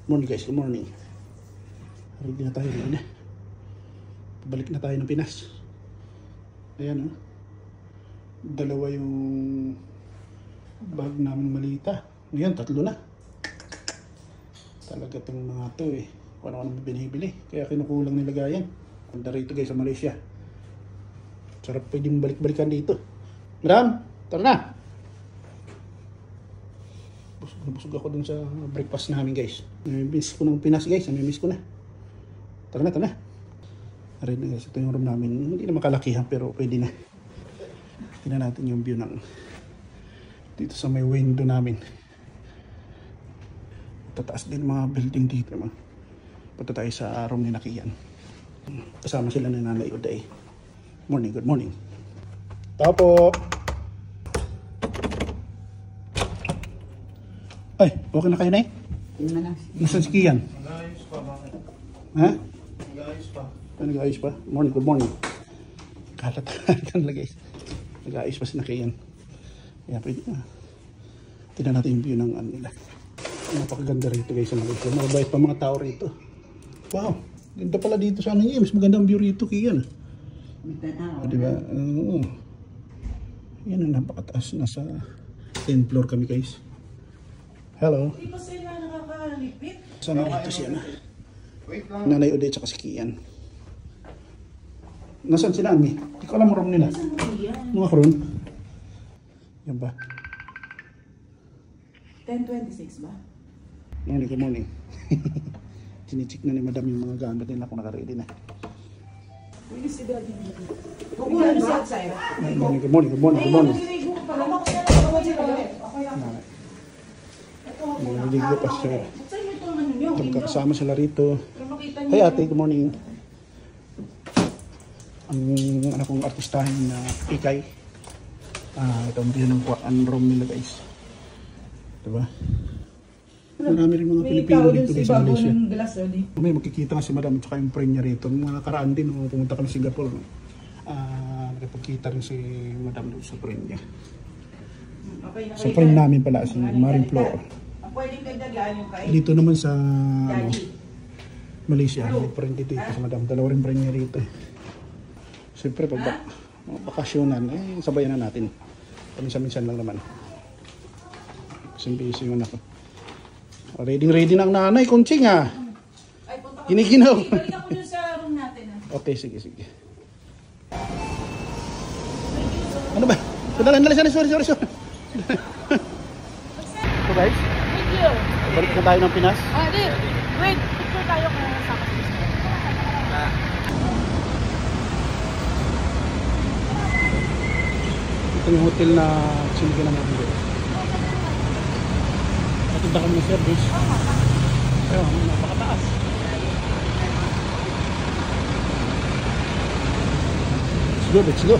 Morning guys, good morning. Ready na tayo na. Pabalik na tayo ng Pinas. Ayan dalawa yung bag namin malita. Ngayon, 3 na. Talaga itong mga to kung ano binibili. Kaya kinukulang nilagayan. Punta rito guys sa Malaysia. Sarap pwedeng balik-balikan dito. Madam, tara na. Busog ako dun sa breakfast namin guys. Namimiss ko ng Pinas guys. Namimiss ko na. Tara na. Aray na guys. Ito yung room namin. Hindi na makalakihan pero pwede na. Tingnan natin yung view ng dito sa may window namin. Tataas din mga building dito. Punta tayo sa room ni Nakian. Kasama sila ni Nanay Uday. Morning, good morning. Tao po. Ay, okay na kayo na Nasaan si Kian? Nag-ayos pa, bakit? Ha? Nag-ayos pa. Nag-ayos pa? Morning, good morning. Kalatan lang guys. Nag-ayos pa si Kian. Kaya pwede na. Tignan natin yung view ng nila. Napakaganda rito guys sa Malaysia. Mabait pa mga tao rito. Wow, ganda pala dito sa niya. Mas maganda ang view rito, Kian. Diba? Yan ang napakataas. Nasa 10th floor kami guys. Hello. Hindi pa sila nakakalipit. Sana dito siya na. Nanay Uday tsaka si Kian. Nasaan sila, Ami? Hindi ko alam room nila. Mga room? Yan ba? 10:26 ba? Morning, good morning. Sinicheck na ni Madam yung mga gamit nila kung naka-ready na. Pwede si Daddy dito. Kukulan si outside. Good morning, good morning, good morning, good morning. Naliligo pa siya. Kasama sila rito. Hey ate, good morning. Ang anak kong artistahin na Ikay. Ito ang room nila guys. Diba? Marami rin mga Pilipino dito guys sa Malaysia. May makikita nga si Madam at saka yung friend niya rito. Mga nakaraan din, pumunta kami Singapore. Nakipagkita rin si Madam doon sa friend niya. Sa friend namin pala, si Maring Flor. Dito naman sa Malaysia, may friend dito si Madam. Dalawa rin friend niya rito. Siyempre pag bakasyonan, sabayan na natin. Minsan-minsan lang naman. Busy yung anak ko. Ready na ang nanay, Kunching Giniginaw. Balik ako dun sa room natin. Okay, sige. Ano ba? Sorry. So guys, balik na tayo ng Pinas. Wait, picture tayo kung sa Ito yung hotel na sinigyan ng mga Matunda kami ng service. Ayun, napakataas. Let's go.